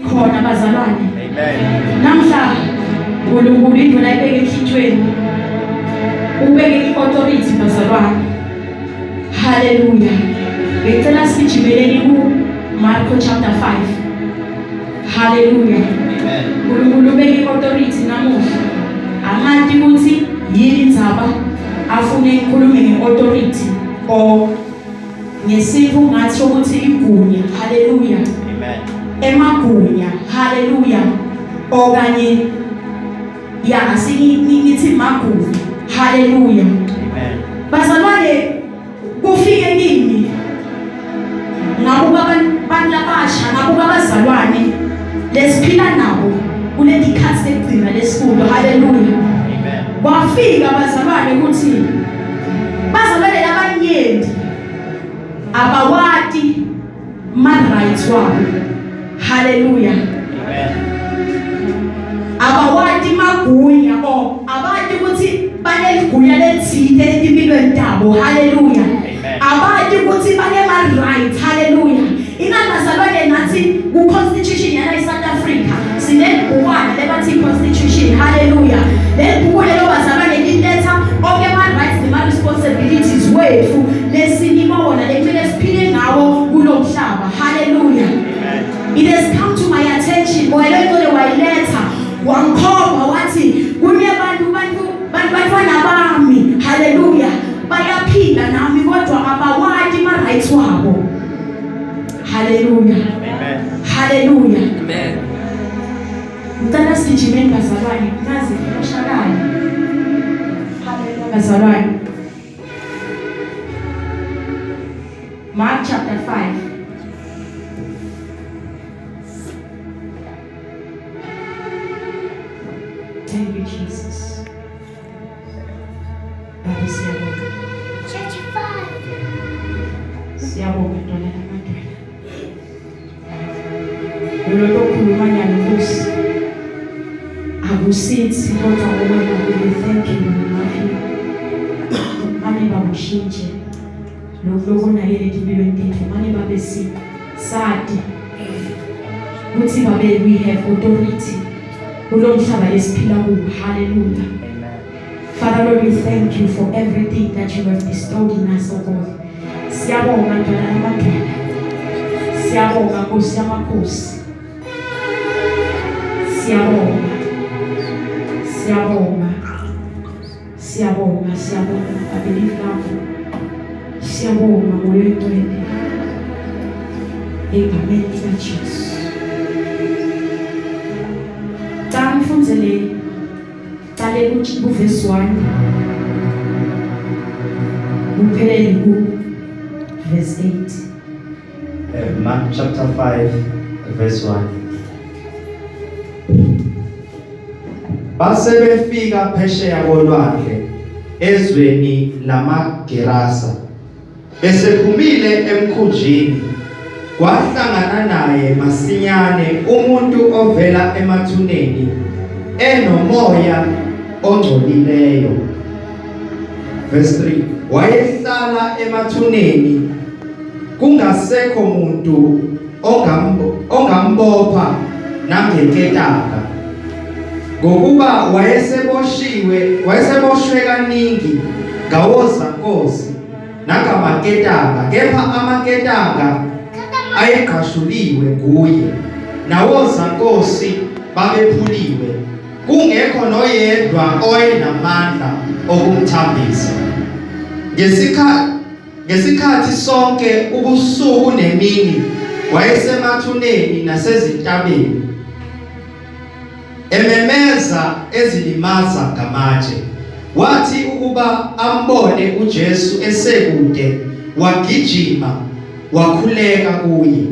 khona bazalwane. Amen. Namhla uNkulunkulu indlela ayibeke ekhithweni. Ubeke iauthority bazalwane. Hallelujah. Ngicela sijimeleni ku Marko chapter 5. Hallelujah. Amen. uNkulunkulu ubeke iauthority namuhla. Angathi ukuthi yini indzaba afune ikhulume ngeauthority or ngesipho ngathi ukuthi igunya. Hallelujah. Amen. Emagunya. Hallelujah. Okanye ya asiyithi magunya. Hallelujah. Amen. Bazalwane kufike kimi ngabuka abantu labasha ngabuka abazalwane lesiphila nabo kule dikhathi sekugcina lesifunda. Hallelujah. Amen. Kwafika abazalwane ukuthi bazalwane labanyenti abawati ma-rights wabo. Hallelujah. Amen. Abawati magunya o abati ukuthi baneligunya lethile empilweni yabo. Hallelujah. Amen. Abati ukuthi banema-rights. Hallelujah. Ingazalwane nathi ku-constitution yana South Africa sinebhukwana lebathi constitution. Hallelujah. Lebhuku lelo bazalwane liletha onke ama-rights nema-responsibilities wethu lesinikwa wona lekumele siphile ngawo kulo mhlaba. Hallelujah. Amen. It has come to my attention wayelekole wayiletha wangikhomba wathi bantwana bami. Hallelujah. Bayaphila nami kodwa abawadi ma-rights wabo. Hallelujah. Amen. Hallelujah. Amen. Ngicela sijimeni bazalwane ngaze ngiyoshakala. Hallelujah bazalwane. Mark chapter 5. Thank you, Jesus. Baba siyabonga. Chapter 5. Siyabonga ntwana namantwana. Lolo khulumanya nokusi. Akusithi kodwa wena we thank you Lord. Mane babushintshe. Lokubona yele impilweni yethu mane babesi sadi. Uthi babe we have authority. Kulo mhlaba lesiphila kuwo. Hallelujah. Amen. Father Lord, we thank you for everything that you have bestowed in us, oh God. Siyabonga ntwana namantwana. Siyabonga Nkosi yamakhosi. Siyabonga. Siyabonga. Siyabonga. Siyabonga. Abelieve lakho. Siyabonga moyo wethu. Egameni likaJesu. Xa ngifundzele cale ku verse 1 uphelele ku verse 8. Mark chapter 5 verse 1. Base befika phesheya kolwandle ezweni lamaGerasa. Besephumile emkhunjini kwahlangana naye masinyane umuntu ovela emathuneni enomoya ongcolileyo. Verse 3. Wayehlala emathuneni kungasekho muntu ongambopha nangenketanga ngokuba wayeseboshwe kaningi ngawozankosi nangamaketanga, kepha amaketanga ayeqashuliwe nguye nawozankosi babephuliwe kungekho noyedwa oyenamandla okumthambisa. Ngesikhathi sonke ubusuku nemini wayesemathuneni nasezintabeni ememeza ezilimaza ngamatshe. Wathi ukuba ambone uJesu esekude wagijima wakhuleka kuye.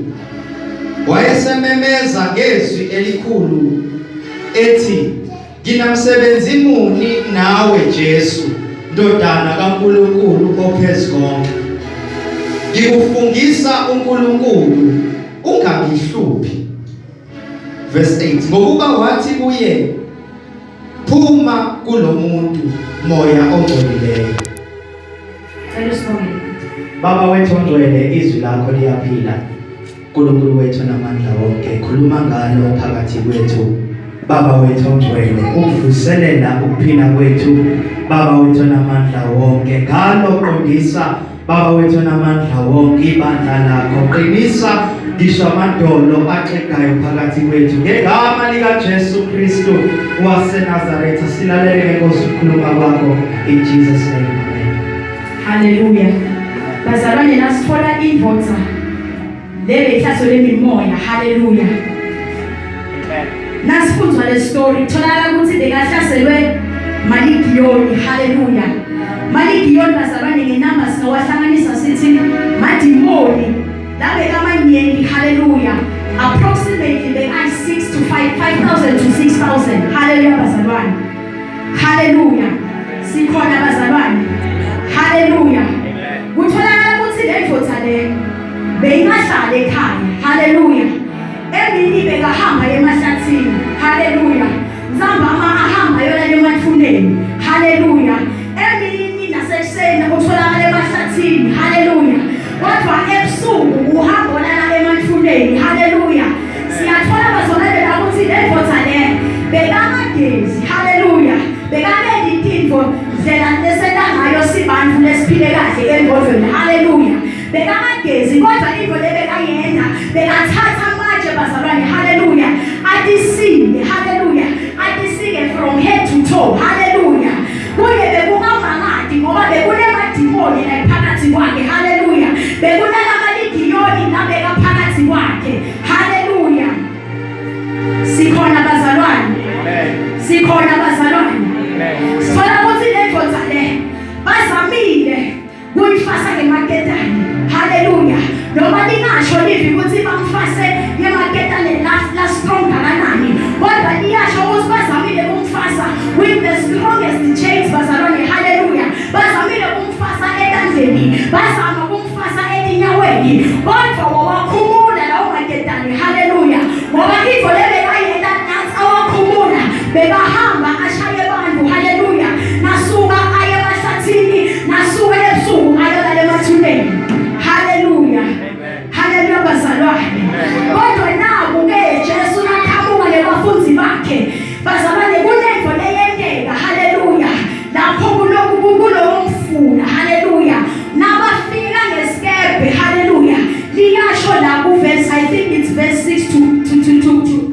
Wayesememeza ngezwi elikhulu ethi, "Nginamsebenzi muni nawe Jesu, Ndodana kaNkulunkulu oPhezukonke? Ngikufungisa uNkulunkulu ungangihluphi." Verse 8. Ngokuba wathi kuye, "Phuma kulo muntu moya ongcolileyo." Baba wethu ongcwele, izwi lakho liyaphila. uNkulunkulu wethu namandla wonke khuluma ngalo phakathi kwethu Baba wethu ongcwele uvuselela ukuphila kwethu Baba wethu namandla wonke ngalo qondisa Baba wethu namandla wonke ibandla lakho qinisa ngisho amadolo axegayo phakathi kwethu ngegama lika Jesu Kristu waseNazaretha silalele Nkosi ukukhuluma kwakho in Jesus name amen. Hallelujah. Bazalwane nasithola ivotha lebe ihlaso lemimoya. Hallelujah. Nasifundzwa le story tholakala ukuthi bekahlaselwe Maligiyoni. Hallelujah. Maligiyoni bazalwane ngenamba sinowahlanganisa sithi madimoni labe kamanyeni. Hallelujah. Approximately they are 6 to 5,000 to 6,000. Hallelujah bazalwane. Hallelujah. Sikhona bazalwane. Hallelujah. Kutholakala ukuthi le ndodana le beyingahlala ekhaya. Hallelujah. Emini bekahamba emahlathini. Hallelujah. Nzambama ahamba yona emathuneni. Hallelujah. Emini nasekuseni utholakala emahlathini. Hallelujah. Kodwa ebusuku uhamba lana emathuneni. Hallelujah. Siyathola bazolele ukuthi le ndodana le bekamagezi. Hallelujah. Bekamele itinto ndlela lesenangayo sibantu lesiphile kahle engqondweni. Hallelujah. Bekamagezi kodwa into lebekayenda bekathatha manje bazalwane. Hallelujah. Adisike. Hallelujah. Adisike from head to toe. Hallelujah. Kuye bekungamangadi ngoba bekunemadimoni la phakathi kwakhe. Hallelujah. Bekunala Maligiyoni la bekaphakathi kwakhe. Hallelujah. Sikhona bazalwane. Amen. Sikhona bazalwane. Amen. Sithola ukuthi le ndodana le bazamile kuyifasa ngemaketane. Hallelujah. Noma lingasho livi ukuthi bamfase ngemaketane la strong kanani kodwa liyasho ukuthi bazamile kumfasa with the strongest chains bazalwane. Hallelujah. Bazamile kumfasa etandleni, bazama kumfasa etinyaweni kodwa wawakhumula lawo maketane. Hallelujah. Ngoba into lebe kayenda nathi awakhumula bekahamba ashaye abantu. Hallelujah. Nasuka aye emahlathini, nasuka ebusuku ayolala emathuneni. Hallelujah. Hallelujah bazalwane. Kodwa naku ke Jesu naqhamuka lebafundi bakhe bazalwane kunento leyendeka. Hallelujah. Lapho kulowo mfula. Hallelujah. Nabafika ngesikebe. Hallelujah. Liyasho la ku verse, I think it's verse 6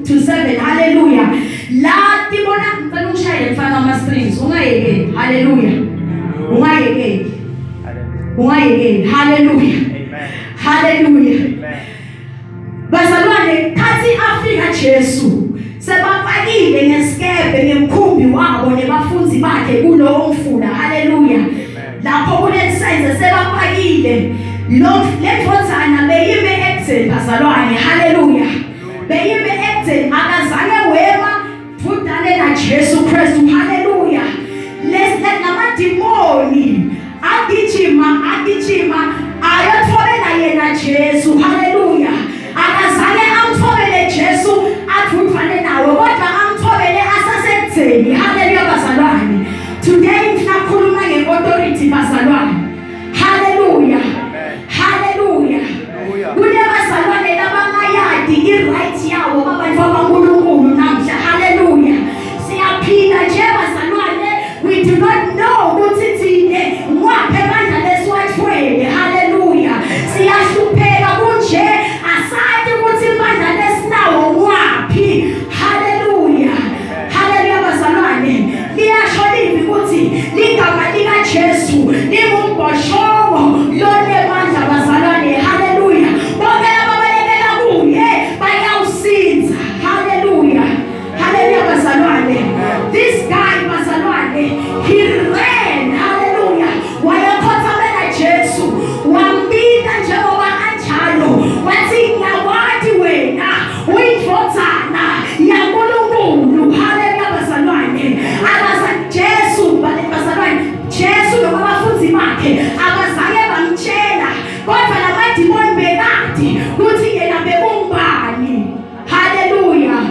to 7. Hallelujah. La tibona ngicela ungishayele mfana ama strings ungayekeli. Hallelujah. Ungayekeli. Ungayekeli. Hallelujah. Hallelujah. Bazalwane kathi afika Jesu sebafakile ngesikebe ngemkhumbi wabo nebafunzi bakhe kulowo mfula. Hallelujah. Lapho kulensenze sebafakile lo lendodana beyime exit bazalwane. Hallelujah. Beyime exit akazange wema futane na Jesu Kristu. Hallelujah. Let namadimoni agijima ayotholela yena Jesu. Hallelujah. Akazange amthobele Jesu athufane nawe kodwa amthobele asasekutheni. Hallelujah bazalwane. Today ngikhuluma ngeauthority bazalwane. Hallelujah. Hallelujah. Kule bazalwane labangayadi i-right yawo abantu baNkulunkulu namhla. Hallelujah. Siyaphinda nje bazalwane, we do not know ukuthi thine ngwaphe bandla lesiwathwele. Hallelujah. Siyahlupheka kunje asathi ukuthi bandla lesinawo ngwaphi. Hallelujah. Hallelujah bazalwane. Liyasho livi ukuthi ligama lika Jesu lingumbhoshogo lone bandla bazalwane. Hallelujah. Bonke ababalekela kuye bayawusinza. Hallelujah. Hallelujah bazalwane. This guy bazalwane, he ran. Hallelujah. Wayekhothamela Jesu wambika njengoba anjalo wathi ngiyakwazi wena uyindodana yaNkulunkulu. Hallelujah bazalwane. Jesu bazalwane, Jesu nabafundi bakhe abazange bamtshela kodwa lamadimoni bekade ukuthi yena bekumbani. Hallelujah.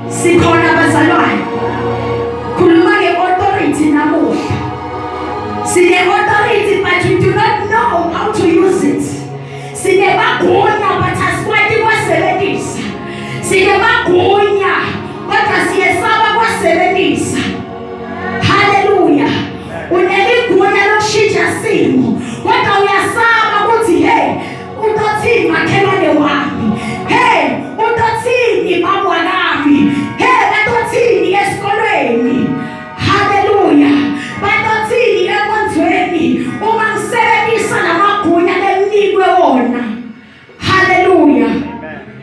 Sikhona bazalwane. Khuluma nge-authority namuhla. Sine-authority but we do not know how to use it. Sinebagunya but asquad magunya kodwa siyesaba kwasebenzisa. Haleluya. Uneligunya lokushintsha simo kodwa uyasaba ukuthi hey utothini makhelwane wami, hey utothini baba wami, hey batothini esikolweni. Haleluya. Batothini enkonzweni uma ngisebenzisa lamagunya leninikwe wona. Haleluya.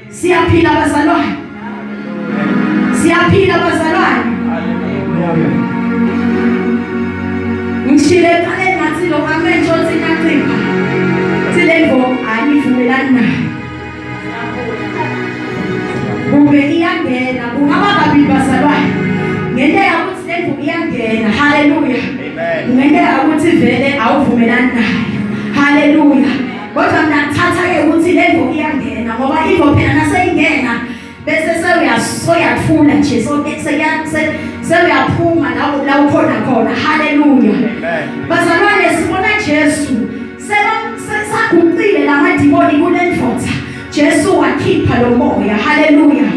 Siyaphila bazalwane. Siyaphila bazalwane. Ngishile kale ngathi lo amenzo sinyathika. Silembo anivumelani naye. Kube iyangena kungaba kabi bazalwane. Ngendlela ukuthi lembo iyangena. Haleluya. Ngendlela ukuthi vele awuvumelani naye. Haleluya. Kodwa mina ngithatha ke ukuthi lembo iyangena ngoba ivo phela naseyingena bese soyathula nje seyaphuma la ukhona khona. Haleluya. Bazalwane sibona Jesu saguqile lamadimoni kulendvodza. Jesu wakhipha lo moya. Haleluya.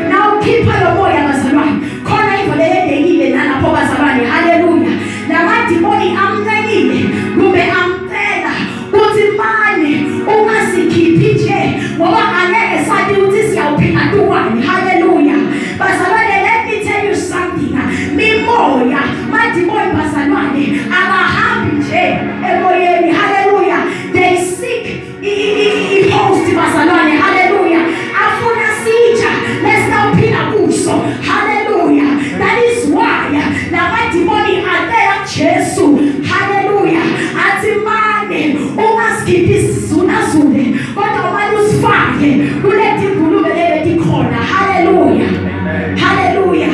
Na ukhipha lo moya bazalwane khona ivo leyendekile nalapho bazalwane. Haleluya. Lamadimoni amnekile kumbe amcela ukuthi manje ungasikhiphi nje ngoba angeke sathi ukuthi siyawuphila tuwani. Haleluya. Bazalwane, let me tell you something. Mimoya madimoni bazalwane abahambi nje emoyeni. Haleluya. They seek i-host bazalwane. Haleluya. Afuna sitsha lesawuphila kuso. Haleluya. That is why lamadimoni atela Jesu. Haleluya. Athi mane ungasikhiphi sizulazule kodwa manje usifake kulethi ngulube leti khona. Haleluya. Haleluya.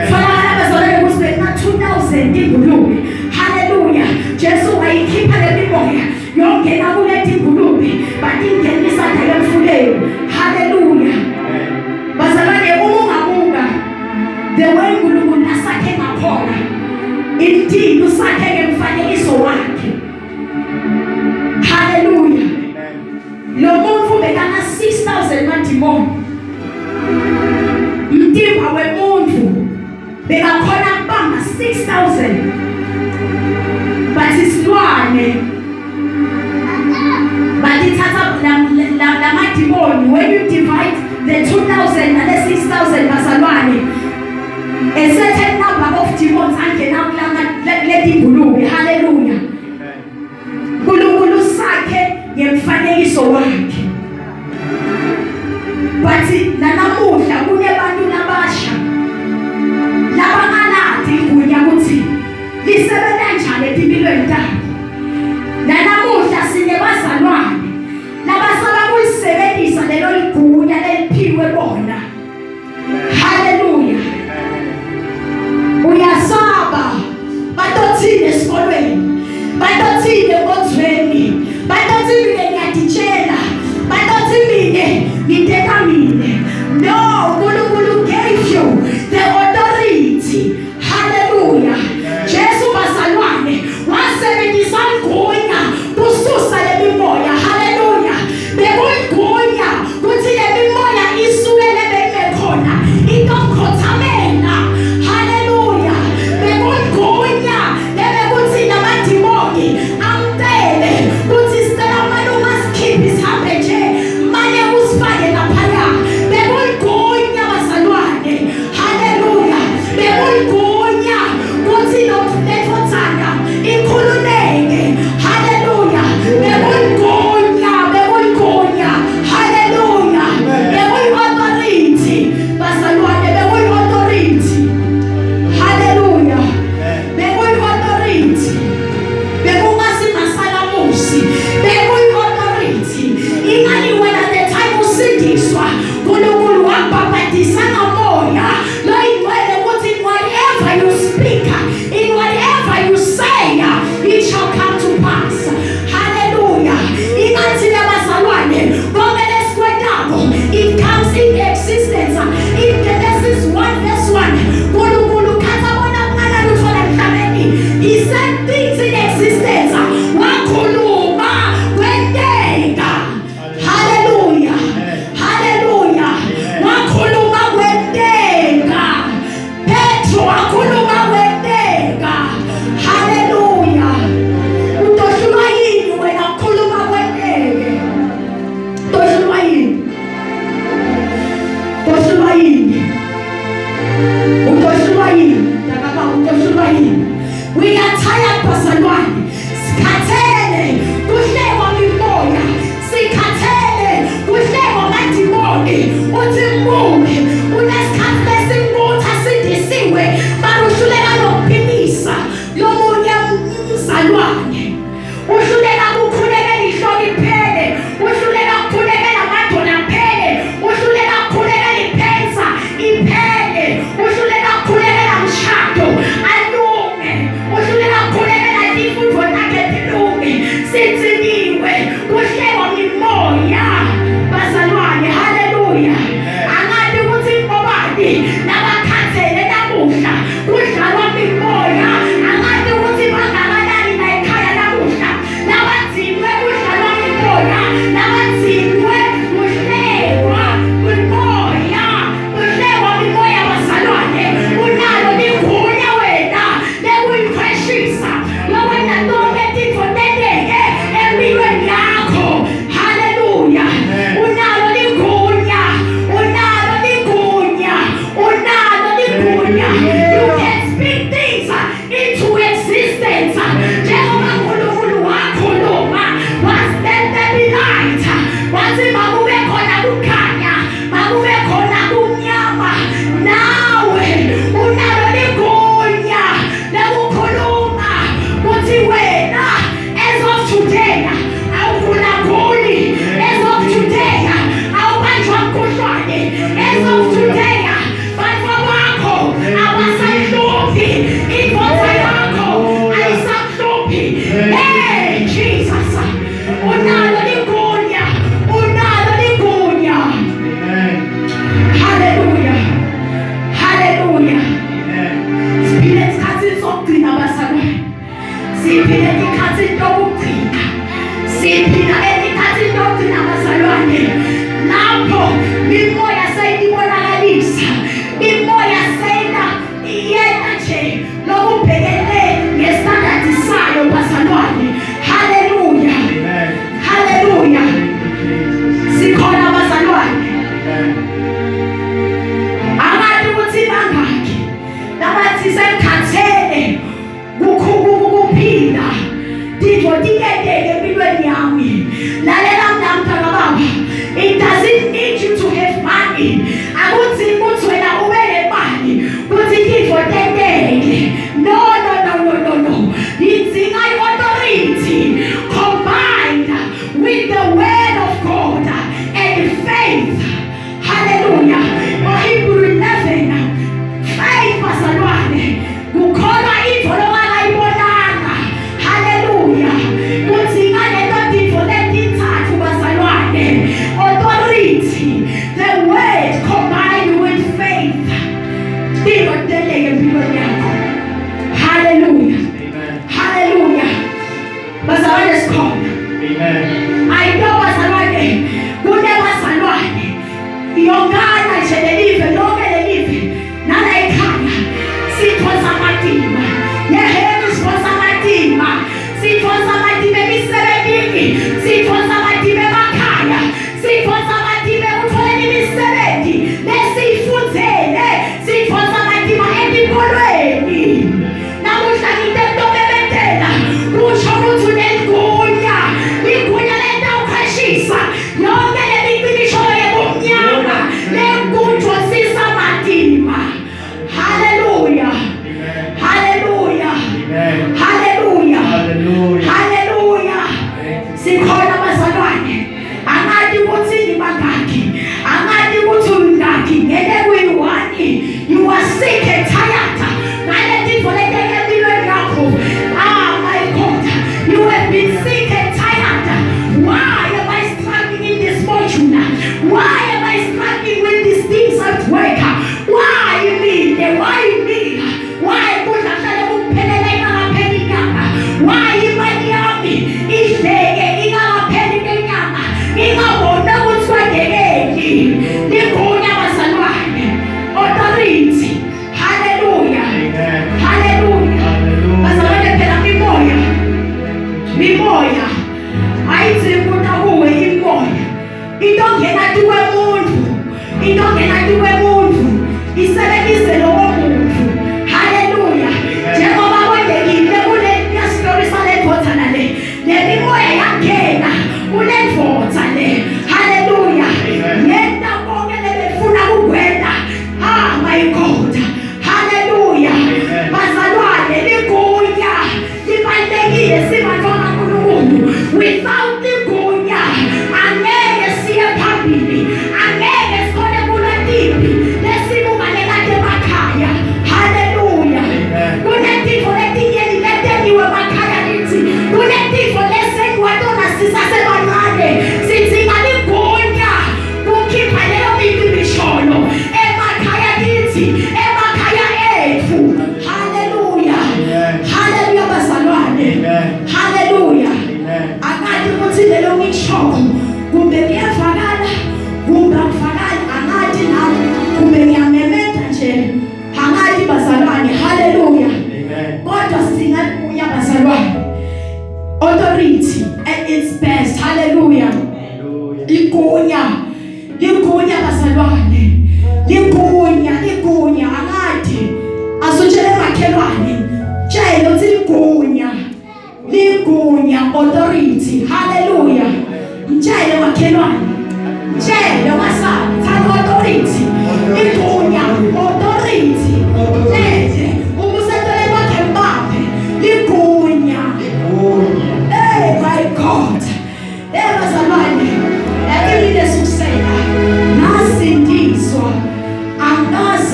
Fana bazalwane ukuthi bekuna 2000 ingulube. Haleluya. Jesu wayikhipha le mimoya yongena kulethi ngulube batingenisa la emfuleni. Haleluya. Bazalwane ungabuka the way uNkulunkulu asakhe ngakhona inti usakhe ngemfanekiso wakhe. Haleluya. Lo muntu bekana 6000 madimoni. Mtimba wemuntu bekakhona kubamba 6000. But isilwane batithatha la madimoni. When you divide the 2000 and the 6000 bazalwane, a certain number of demons angena kuleti ngulube. Haleluya. UNkulunkulu sakhe ngemfanekiso wakhe. But nanamuhla kunebantu labasha labanganati igunya ukuthi lisebenza njani empilweni yabo. Nanamuhla sinebazalwane labasala kuyisebenzisa lelo ligunya leliphiwe bona. Haleluya. Uyasaba batothini esikolweni, batothini enkonzweni, batothini ngiyaditshela, batothini ngitekamile. No, uNkulunkulu gave you the authority. Haleluya. Jesu bazalwane wasebenzisa igunya kususa le mimoya. Haleluya. Bekuyigunya ukuthi le mimoya isuele bekhona itokhothamela. Haleluya. Bekuyigunya lebekuthi namadimoni amte yini? Utoshulwa yini? Ndakaba utoshulwa yini? We are tired bazalwane. Sikhathele kuhlekwa mimoya. Sikhathele kuhlekwa ngadimoni. Uthi mume unesikhathi lesingutha sidisiwe. Barushuleka nokuphilisa lomunye umzalwane. Uhluleka ukukhulekela ihloko iphele. Uhluleka ukukhulekela amadolo aphele. Uhluleka ukukhulekela iphensa iphele. Uhluleka ukukhulekela mshado alunge. Uhluleka ukukhulekela ifutho lakhe lilunge. Sithiniwe kuhlekwa mimoya bazalwane. Haleluya. Angathi ukuthi ngobani nabakhathele namuhla kudlalwa mimoya. Angathi ukuthi bangakanani la ekhaya namuhla nabathiwe kudlalwa mimoya. Nabathiwe kuhlekwa mimoya. Kuhlekwa mimoya bazalwane. Unalo ligunya wena lekuyimfeshisa lowena tonke titfo tenteke empilweni yakho. Haleluya. Unalo ligunya. Unalo ligunya. Unalo ligunya. You can speak things into existence. Njengoba uNkulunkulu wakhuluma wathi let there be light. Wathi makube khona kukhanya, makube khona kumnyama. Nawe unalo ligunya lokukhuluma kuthi wena as of today awugulaguli. As of today awubanjwa mkhuhlwane. As of today bantwa bakho abasahluphi. Indvodza yakho ayisahluphi. Hey Jesus, unalo ligunya. Unalo ligunya. Haleluya. Haleluya. Siphile esikhathini sokugcina bazalwane. Siphile esikhathini sokugcina. Siphila esikhathini sokugcina bazalwane. Lapho mimoya seyibonakalisa. Mimoya seyina yena nje lokubhekele ngesitandadi sayo bazalwane. Haleluya. Haleluya. Sikhona bazalwane. Abantu ukuthi bangaki nabathi sekhathele kuphila titfo tiketeke empilweni yami. Lalela mnamtaka baba, it doesn't need you to have money. Akuthi ukuthi wena ube nemali kuthi titfo tenteke. No. Idzinga i-authority combined with the word of God and faith. Hallelujah. Hebrew 11. Faith bazalwane. Kukholwa into longakayibonanga. Hallelujah. Kudzinga leto titfo letithathu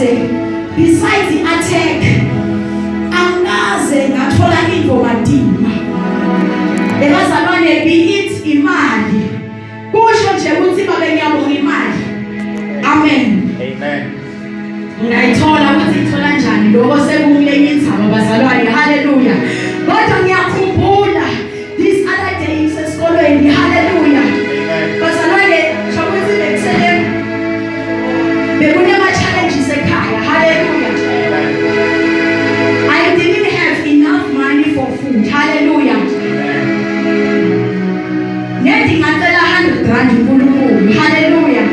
angikaze besides the attack angikaze ngathola ingomadima ebazalwane be it imali kusho nje ukuthi babe ngiyabonga imali amen ngayithola ukuthi ithola kanjani lokho sekumile inzaba bazalwane haleluya kodwa ngiyakhumbula this other day sesikolweni haleluya bazalwane shokuthi bekusele bekune challenges ekhaya hallelujah I didn't have enough money for food hallelujah nedi ngacela 100 rand uNkulunkulu hallelujah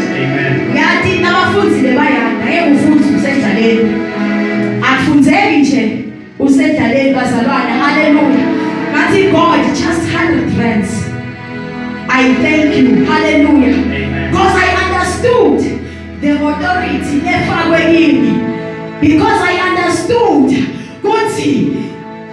yathi nabafundi lebayanda ngeke ufuthi usendlaleni akufundzeki nje usendlaleni bazalwane hallelujah ngathi God just 100 rands I thank you hallelujah because I understood the authority nefakwe kimi because I understood ukuthi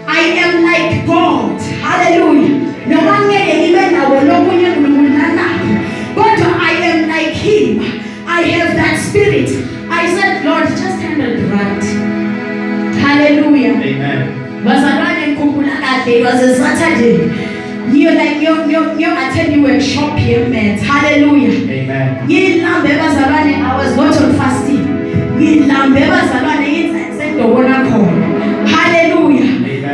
I am like God hallelujah noma ngeke ngibe nawo lokunye uNkulunkulu kodwa I am like him I have that spirit I said Lord just 100 rand hallelujah amen bazalwane ngikhumbula kade was a Saturday you attend workshop here met hallelujah amen yilambe bazalwane I was not on fasting yilambe bazalwane yisendobona khona hallelujah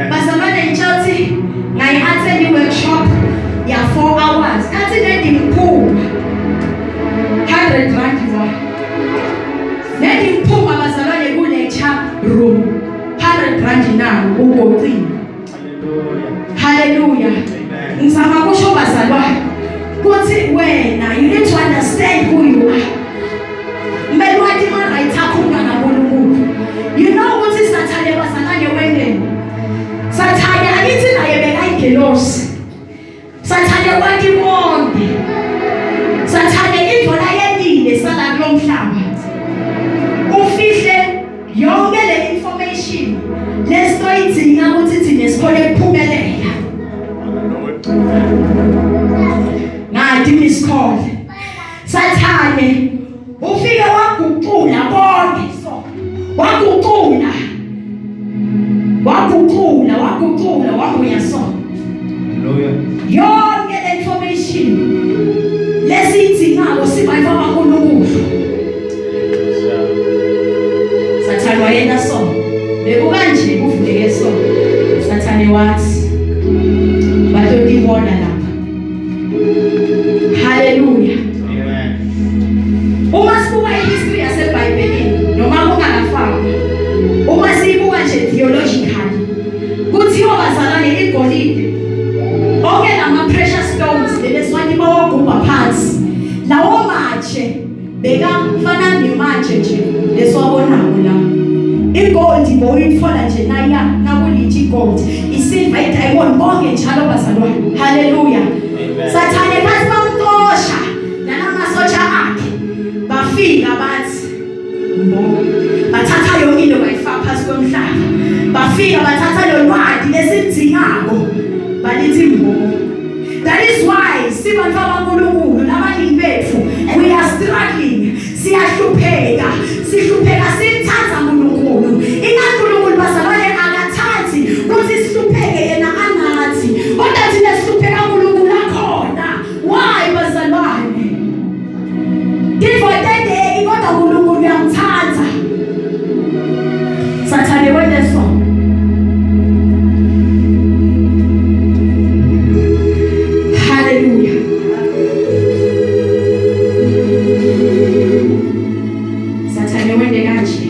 bazalwane ngichathi ngayi attend workshop ya 4 hours kathi ndimphuma 100 rand wa ndimphuma bazalwane ku lecture room 100 rand nawo ugoqini hallelujah ngizama kusho bazalwane kuthi wena you need to understand who you are mbelwadi ma right akhona naNkulunkulu you know ukuthi sathane bazalwane wendeni sathane akithi naye bekayigelosi sathane wathi bonke sathane indlela yendile sala kulomhlaba ufihle yonke le information lesitoyidinga ukuthi thina sikhole ukuphumelela ngathi miskole sathane ufike waguqula konke so waguqula wabuya so yonke le information lesiyidingako sibayifaka kaNkulunkulu sathane wayena so bekukanje kuvuleke so sathane wathi batodibona lapha hallelujah amen uma sibuka ihistory yaseBhayibhelini noma kungakafakwa uma sibuka nje theologically kuthiwa bazalwane igolide onke lama precious stones leswani bawagubha phansi lawo matshe bekafana nematshe nje leswabonayo la igold boyithola nje naya nakulithi gold isilver idiamond bonke njalo bazalwane haleluya sathane phansi bamtosha nalamasotsha akhe bafika bathi bathatha yonke into bayifaka phansi komhlaba bafika bathatha lo lwadi lesidingako balithi mbo that is why sibantu baNkulunkulu nabalimi bethu we are struggling siyahlupheka sithatha uNkulunkulu iNkulunkulu bazalwane akathandi ukuthi sihlupheke yena anathi kodwa thina sihlupheka uNkulunkulu akhona why bazalwane ngivotele kodwa uNkulunkulu uyamthanda sathane wena so hallelujah sathane wende kanje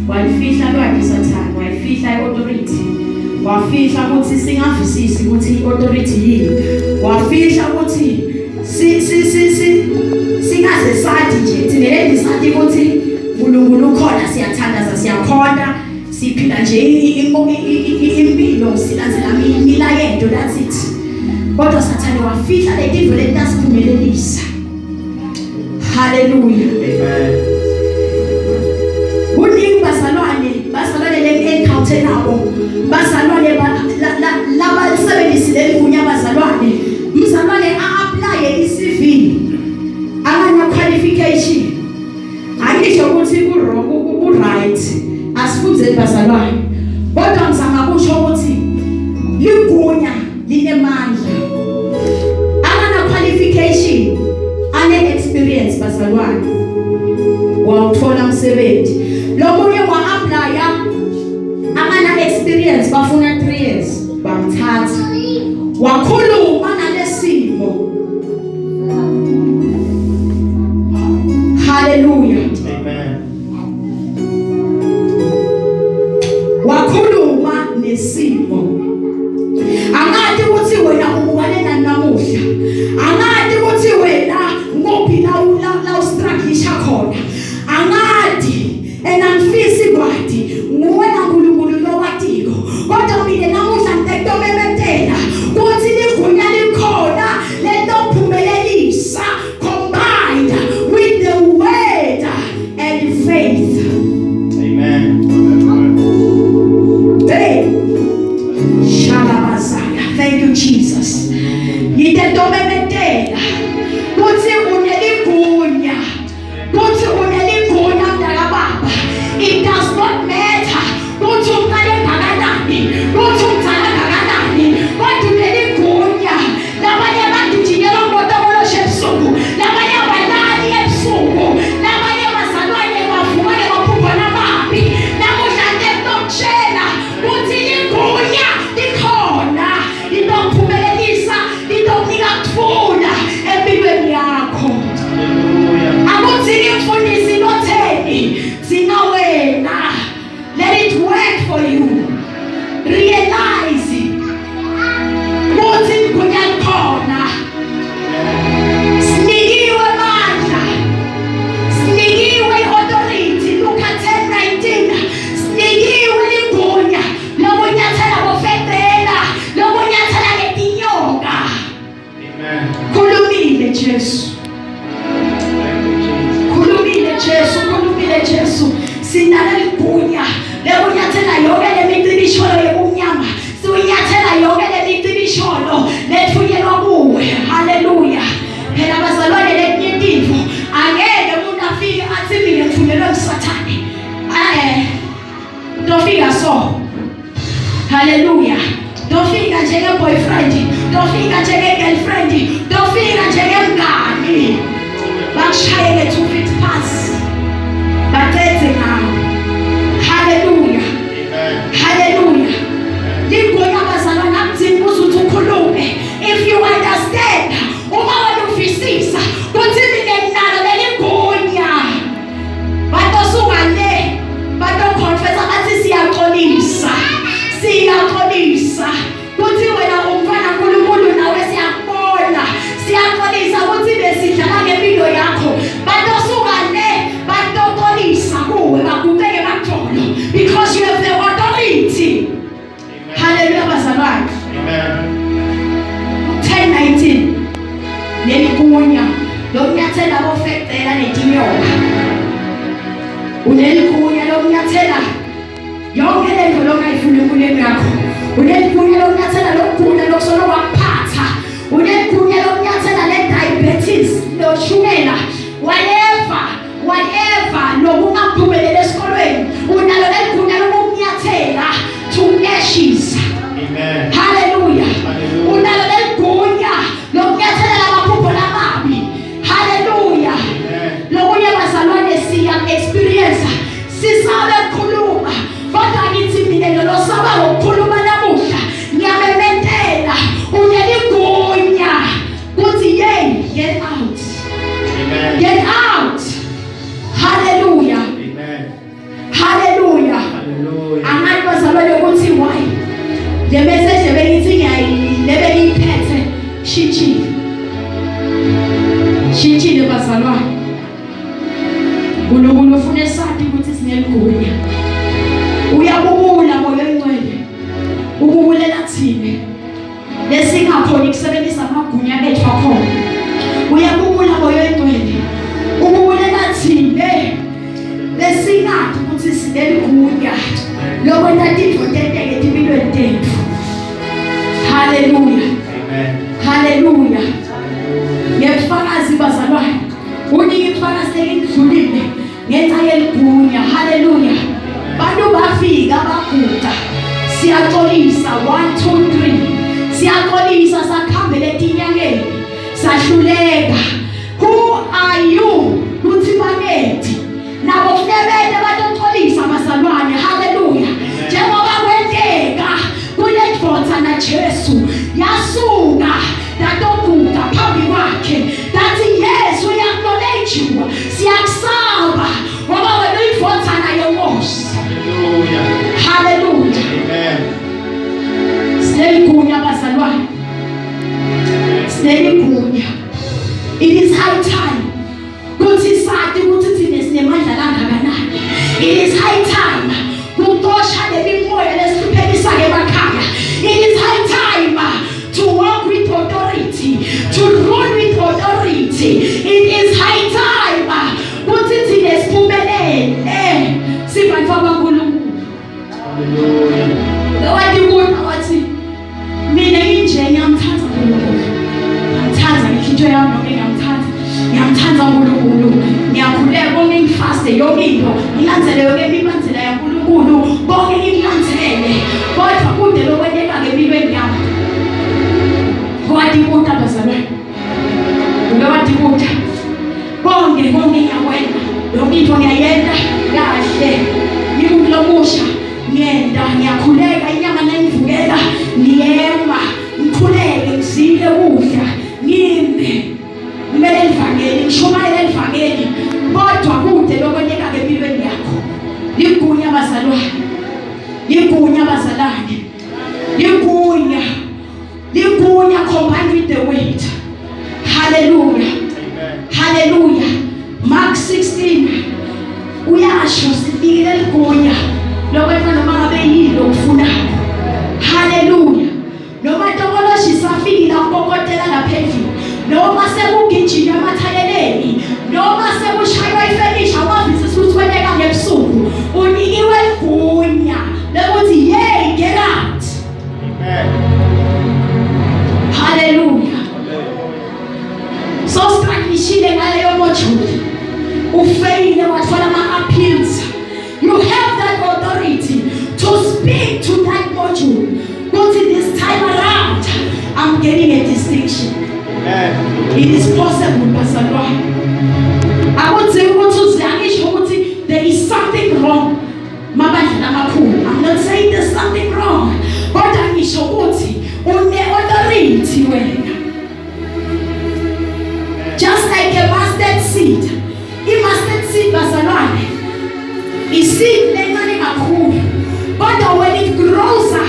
walifihla lwakhe sathane walifihla i-authority wafihla ukuthi singavisisi ukuthi i-authority yini wafihla ukuthi singaze sathi nje thina sathi ukuthi uNkulunkulu ukhona siyathandaza siyakhonda siphila nje impilo silandzela imilayeto that's it kodwa sathane wafihla le ndivyo letasiphumelelisa hallelujah amen uningi bazalwane le encounter nabo bazalwane labalisa bamthatha wakhuluma nalesimo. Hallelujah. Amen. Wakhuluma nesimo. Angadi ukuthi wena ubukane namuhla. Angadi ukuthi wena ngophi la ustragisha khona. Angadi enamfisi kwathi nguwena uNkulunkulu lokwatiko. Kodwa mina namuhla ngitetomemethela ukuthi ligunya likhona letophumelelisa combined with the word and faith. Amen. Thank you, Jesus. Ngitetomemethela ukuthi uneligunya. Ukuthi uneligunya mntaka baba. It does not matter ukuthi uqale kangakanani, ukuthi umthanda kangakanani, kodwa uneligunya. Labanye abagijimela ngotokoloshi ebusuku, labanye abalali ebusuku, labanye bazalwane bavukane baphupha namabi. Namuhla ngiyakutshela ukuthi ligunya likhona, litokuphumelelisa, litokunika kuthula empilweni yakho. Akuthi imfundisi notheni sina wena. Let it work for you. Realize ukuthi ligunya likhona. Sinikiwe mandla, sinikiwe authority. Luka 10:19. Sinikiwe ligunya lokunyathela bofetela, lokunyathela ngetinyoka. Amen. Khulumile Jesu. Khulumile Jesu, khulumile Jesu. Sinalo ligunya lokunyathela yonke lemicibisholo yobumnyama. Siunyathela yonke lemicibisholo lethunyelwa kuwe. Hallelujah. Phela bazalwane letinto angeke umuntu afike athi mina ngithunyelwe uSathane. Dofika so. Hallelujah. Dofika njenge boyfriend, dofika njenge girlfriend, dofika njenge mngani. Bakushayele 2 feet pass. Bathethe ngawo. Hallelujah. Hallelujah. Ligunya bazalwane akuthini ukuthi ukhulume. If you understand, uma wena ufisisa ukuthi mina nginalo leligunya. Batosuka le, batoconfessa bathi siyaxolisa. Siyaxolisa. Kuthi wena umfana uNkulunkulu nawe siyakubona. Siyaxolisa ukuthi besidlala ngempilo yakho. Batosuka le, batoxolisa kuwe bakubeke bakujolo because you have the authority. Hallelujah bazalwane. Amen. 10:19. Neligunya lokunyathela bofetela netinyoka. Uneligunya lokunyathela yonke lento longayifuna empilweni yakho. Uneligunya lokunyathela lokugula lokusolo wakuphatha. Uneligunya lokunyathela le-diabetes, loshukela, whatever lokungaphumeleli esikolweni. Unalo leligunya lokunyathela to ashes. Amen. Hallelujah. Hallelujah. Unalo leligunya lokunyathela amaphupho lamabi. Hallelujah. Amen. Lokunye bazalwane siya experience sisabe khuluma kodwa ngithi mina losaba ukukhuluma namuhla ngiyamemethela uneligunya kuthi get out. Amen. Get out. Hallelujah. Amen. Hallelujah. Hallelujah. Angathi bazalwane ukuthi why le message bengithi ngiyiphethe shitshile bazalwane. uNkulunkulu ufuna sathi ukuthi sineligunya. Uyabubula moya engcwele. Ukubulela thina lesingakhona ukusebenzisa amagunya ethu akhona. Uyabubula moya engcwele. Ukubulela thina lesingathi ukuthi sineligunya lokwenza into enteke empilweni tethu. Hallelujah. Amen. Hallelujah. Ngiyafakaza bazalwane. Uningi ifakazi engidlulile ngenxa yeligunya. Hallelujah. Bantu bafika baguqa. Siyaxolisa 1 2 3. Siyaxolisa sakhambela etinyangeni. Sahluleka. Who are you? Luthi bakethi. Nabo funebele batoxolisa bazalwane. Hallelujah. Njengoba kwenteka kule Jotha na bazalwane. Sineligunya. It is high time. Kuthi sathi ukuthi thina sinemandla kangakanani. It is high time. Kutosha lemimoya lesihluphekisa emakhaya. It is high time to walk with authority, to rule with authority. It is high time. Kuthi thina siphumelele. Sibantu abankulunkulu. Hallelujah. Lawadi bona wathi mina nginje ngiyamthanda uNkulunkulu. Ngiyamthanda inhliziyo yami yonke ngiyamthanda. Ngiyamthanda uNkulunkulu. Ngiyakhuleka konke ngifaste yonke into. Ngilandzele yonke imibandela yaNkulunkulu. Konke ngikulandzele. Kodwa kude lokwendeka ngempilweni yami. Wadi bona bazalwane. Ungawadi bona. Konke ngiyakwenza. Yonke into ngiyayenza kahle. Ngikulomusha. Ngiyakhuleka inyama nayivukela ngiyema ngikhuleke ngizile ukudla ngimbe kumele livangeli ngishumayela livangeli kodwa kude lokwendeka ngempilweni yakho ligunya bazalwane ligunya combined with the weight. Hallelujah. Hallelujah. Mark 16 uyasho sifikile ligunya lokwenza noma ngabe yini okufuna. Hallelujah. Noma tokoloshi safikile ukokotela laphezulu. Noma sekugijima emathaleleni. Noma sekushaywa ifenisha wavisa ukuthi weneka ngebusuku. Unikiwe igunya lokuthi hey get out. Amen. Hallelujah. So strangishile ngaleyo module. Ufeyile wathola ama-appeals. You have that authority to speak to that module. But this time around, I'm getting a distinction. Amen. It is possible, Pastor Roy. I would say, there is something wrong. I'm not saying there's something wrong. But I need authority. Just like a mustard seed. A mustard seed, Pastor Roy. It's seed never a but when it grows up,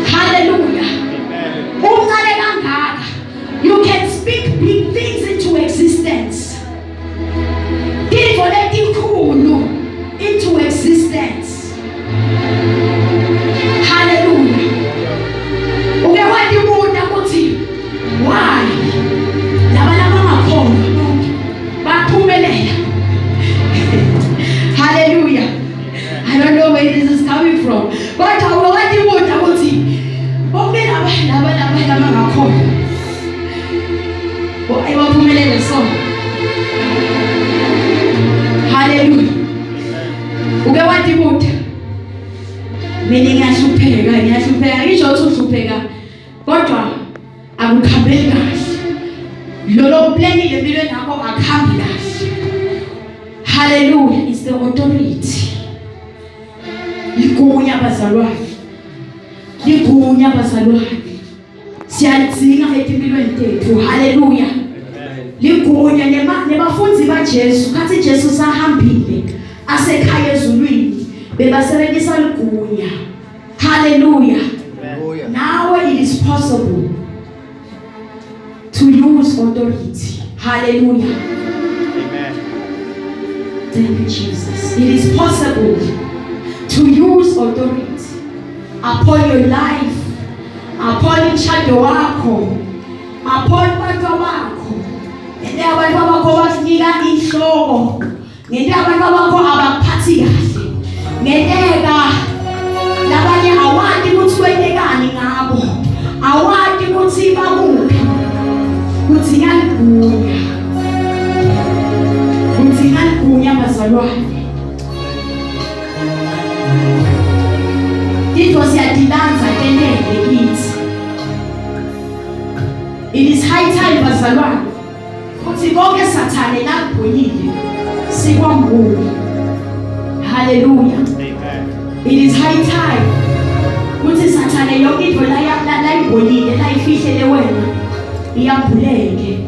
hallelujah, you can speak big things into existence. Into existence. Hallelujah. Why? Hallelujah. I don't know where this is coming from. But I want to hallelujah. Meaning ngiyahlupheka ngisho usuhlupheka kodwa akukhambeli kahle. Lolo planile empilweni yakho akhambi kahle. Hallelujah. It's the authority. Ligunya bazalwane. Siyadzinga empilweni tethu. Hallelujah. Ligunya nebafunzi baJesu kathi Jesu sahambile asekhaya ezulwini bebasebenzisa ligunya. Hallelujah. Now it is possible to use authority. Hallelujah. Amen. Thank you, Jesus. It is possible to use authority upon your life, upon mshado wako, upon bantu wako. Ngende abantu abakho bakunika inhloko, ngende abantu abakho abaphathi kahle. Ngedeka labanye awadi ukuthi wendekani ngabo. Awadi ukuthi bakuphi. Kuthi ngaligunya bazalwane. It was your dilanza kithi. It is high time bazalwane. Kuthi konke sathane lakubonile sikwambule. Hallelujah. Amen. It is high time. Kuthi sathane yonke into la ibonile la ifihlele wena iyambuleke.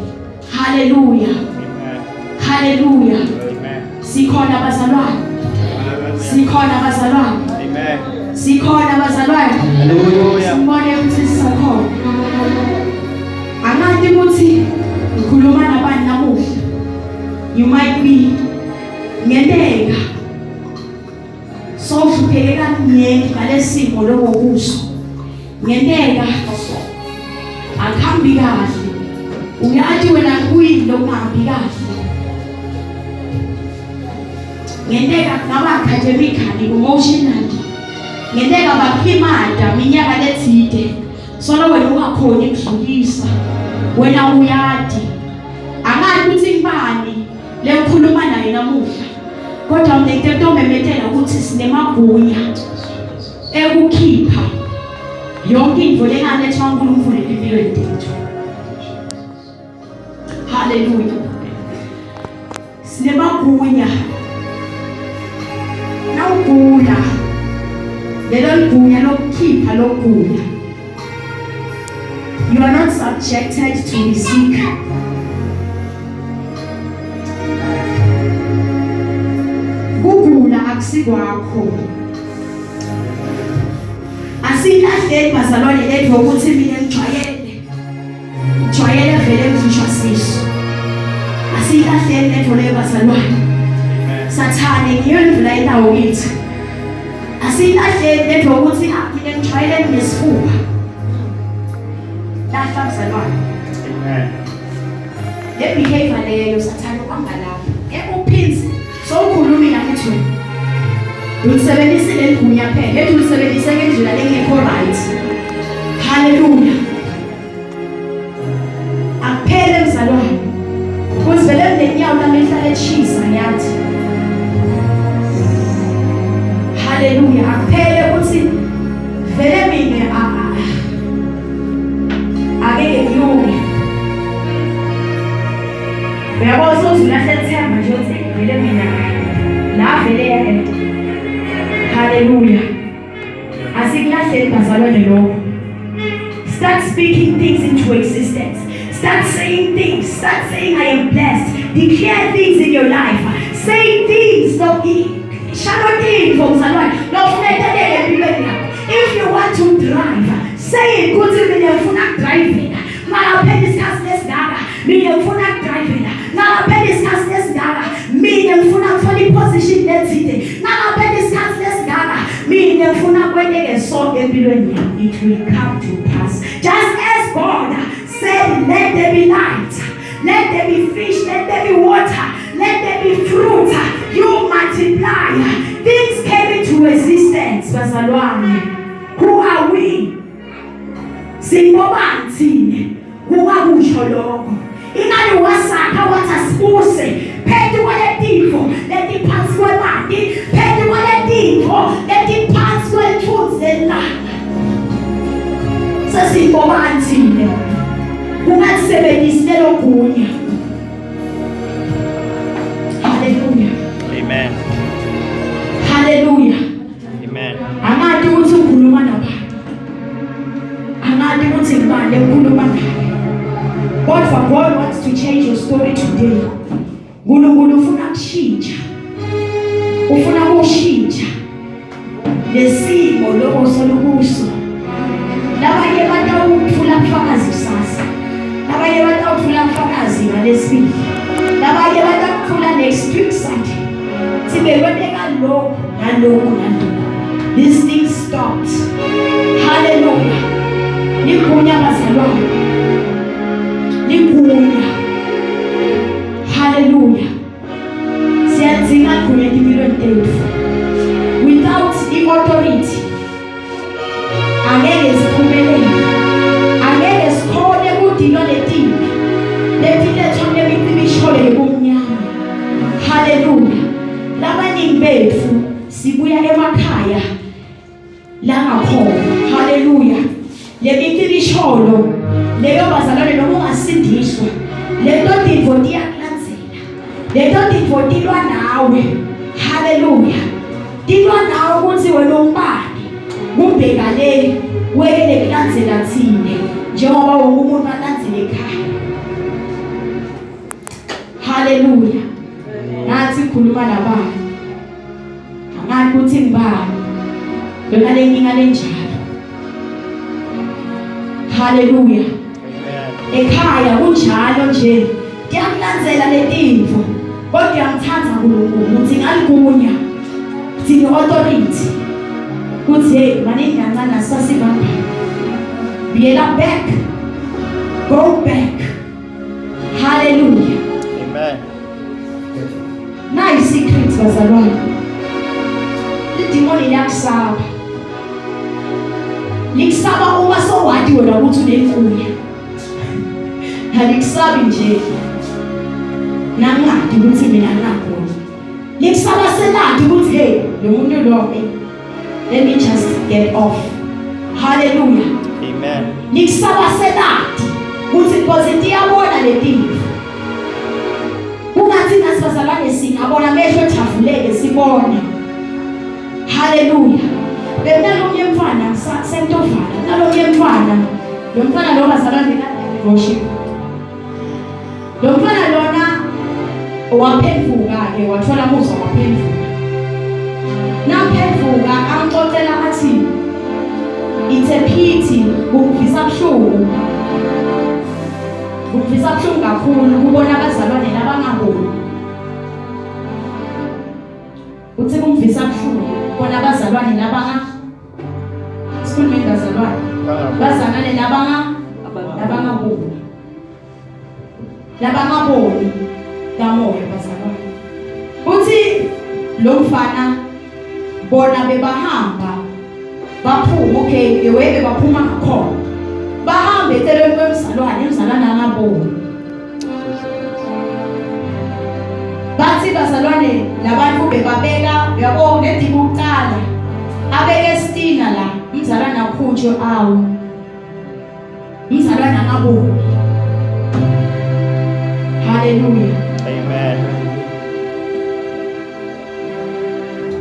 Hallelujah. Amen. Hallelujah. Amen. Sikhona bazalwane. Sikhona bazalwane. Amen. Sikhona bazalwane. Hallelujah. ngenteka akhambi kahle uyathi wena kuyini lokungahambi kahle ngenteka ngaba academically emotionally ngenteka baphimada minyaka lethide solo wena ungakhona ukudlulisa wena uyadi angazi ukuthi ngibani lekhuluma naye namuhla kodwa ngeke memetela ukuthi sinemagunya ekukhipha yonke into lengalethwa uNkulunkulu empilweni yethu. Haleluya. Sinemagunya nawugula lelo gunya lokukhipha lokugula. You are not subjected to be sick. Kugula akusikwakho. Asilahleli bazalwane lethu ukuthi mina ngijwayele vele ngishwa siso. Asilahleli lethu le bazalwane. Sathane ngiyondlula indawo kithi. Asilahleli lethu ukuthi mina ngijwayele ngesifuba. Lahla bazalwane. Amen. Le behavior leyo sathane kwanga lapho. Ekuphinzi sokhulumi nathi ulisebenzise legunya phela lethu ulisebenzise ngendlela engekho right. Haleluya. Aphele mzalwane kuzivele lenyawo lamehla lechisa yathi. Haleluya. Aphele ukuthi vele mina akeke ngiyuke uyabona uzulahle themba nje uthi vele mina la vele yake. Hallelujah. Asiklahleli bazalwane lokho. Start speaking things into existence. Start saying things. Start saying I am blessed. Declare things in your life. Say things. Shadow things from bazalwane. If you want to drive, say it. Go to me ngifuna driving. Malaphela isikhathi lesidala. Mina ngifuna driving. Malaphela isikhathi lesidala. Mina ngifuna ukuthola iposition lethile. Malaphela isikhathi lesidala. Mina ngifuna kwendeke sonke empilweni yami. It will come to pass. Just as God said, let there be light. Let there be fish. Let there be water. Let there be fruit. You multiply. Things came into existence. Bazalwane. Who are we? Singobani thina? Kungakusho lokho. Ingani wasakha wathasibuse phethe kwaletifo letiphansi kwemali phethe kwaletifo letiphansi kwethuthi zelanga. Sasingobani thina? Kungasebenzisi lelo gunya. Hallelujah. Amen. Hallelujah. Amen. Angathi ukuthi ukhuluma nabantu. Angathi ukuthi ngibani ukhuluma naye. God wants to change your story today. Nkulunkulu ufuna kushintsha. Ufuna ukushintsha lesimo lokho solukuso. Labanye batawuthula mfakazi kusasa. Labanye batawuthula mfakazi ngalesibili. Labanye batawuthula next week Sunday. Sibeboneka lokho nalokho. This thing stopped. Hallelujah. Nikunya bazalwane. Nikunya. Hallelujah. Siyadzinga kunya impilweni yethu. Without the authority angeke siphumelele. Angeke sikhone ukudilwa letimbi. Letilethwa ngemibisholo yobumnyama. Hallelujah. Labaningi bethu sibuya emakhaya langakhona. Hallelujah. Lebibisholo leyo bazalwane noma ungasindiswa leto tifo tiyakulandzela. Leto tifo tilwa nawe. Hallelujah. Tilwa nawe ukuthi wena umbani kubheka le wele kulandzela thine njengoba wonke umuntu alandzele ekhaya. Hallelujah. Nathi khuluma nabantu. Angathi ukuthi ngibani yona lenkinga lenjalo. Hallelujah. Ekhaya kunjalo nje. Kuyakulandzela letimvo. Kodwa ngiyamthanda uNkulunkulu ukuthi ngaligunya. Kuthi authority. Kuthi hey maningi kancane sasibamba. Buyela back. Go back. Hallelujah. Amen. Nayi secret bazalwane. Idimoni liyakusaba. Likusaba uma sowadi wena ukuthi unemfuyo. Alikusabi nje. Nangadi ukuthi mina ngakho. Likusaba seladi ukuthi hey, lo muntu lo let me just get off. Hallelujah. Amen. Likusaba seladi ukuthi because iyabona le ndini. Ungathi nasibazalwane singabona mehlo ethafuleke sibona. Hallelujah. Benalomnye mfana sentofana, nalomnye mfana. Lo mfana lo bazalwane kade worship. Lo mfana lona waphenduka ke wathola musa waphenduka. Naphenduka amxoxela athi it's a pity ukuvisa buhlungu. Ukuvisa buhlungu kakhulu kubona abazalwane labangaboni. Uthi kumvisa buhlungu bona abazalwane sikhulume ngabazalwane. Bazalwane labangaboni. Labangaboni kamoya bazalwane. Uthi lo mfana bona bebahamba baphuma okay ewebe baphuma ngakhona. Bahambe eceleni kwemzalwane angaboni. Bathi bazalwane labantu bebabeka yabo nedima uqala. Abeke Stina la umzalwane akhutshwe awu. Umzalwane angaboni. Hallelujah. Amen.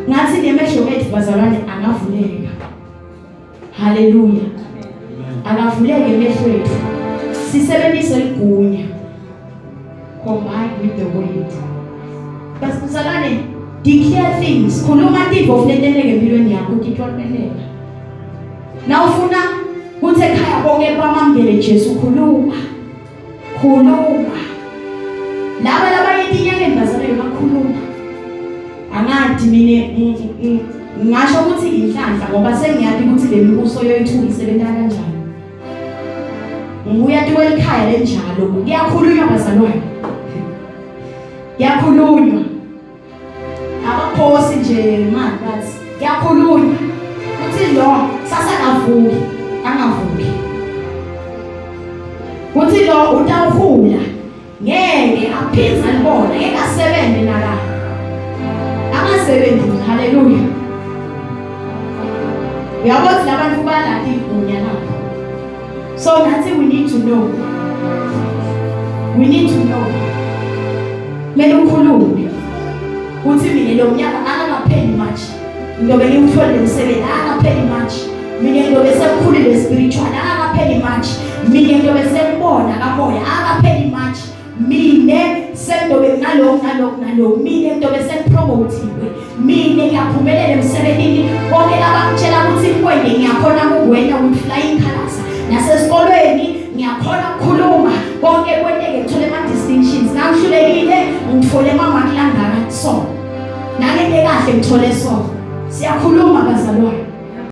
Ngathi nemehlo ethu bazalwane angavuleka. Hallelujah. Angavuleka emehlo ethu. Sisebenzise igunya. Combine with the word. Bazalwane declare things. Khuluma into ofleneleke empilweni yakho ukuthi ihloneleka. Na ufuna ukuthi ekhaya bonke bamamukele Jesu khuluma. Laba labayithi inyanga bazalwane bakhuluma. Angathi mina ngisho ukuthi inhlanhla ngoba sengiyathi ukuthi le mibuso yoyithuka isebenza kanjani. Ngibuya ekhaya lenjalo kuyakhulunywa bazalwane. Yakhulunywa. Abaphosi nje manje bathi yakhulunywa. Uthi lo sasa kavuki, angavuki. Uthi lo utawuhula. Ngeke aphinza libona, ngeke asebenze nala. Angasebenzi, hallelujah. Uyabona labantu balapha igunya lapho. So nathi we need to know. We need to know. Mele ukhulume. Uthi mina lo mnyaka akapheli much. Ngiyobe ngimthole umsebenzi akapheli much. Mina ngiyobe sekukhulile spiritual akapheli much. Mina ngiyobe sekubona kamoya akapheli much. Mina sendobe nalo. Mina ngiyobe sekupromotiwe. Mina ngiyaphumelela emsebenzini. Bonke labangitshela ukuthi kwende ngiyakhona ukuwena with flying colors. Nasesikolweni ngiyakhona ukukhuluma. Bonke kwendeke ngithole ama distinctions. Ngihlulekile ngithole ama mark langaka so. Nangeke kahle ngithole so. Siyakhuluma bazalwane.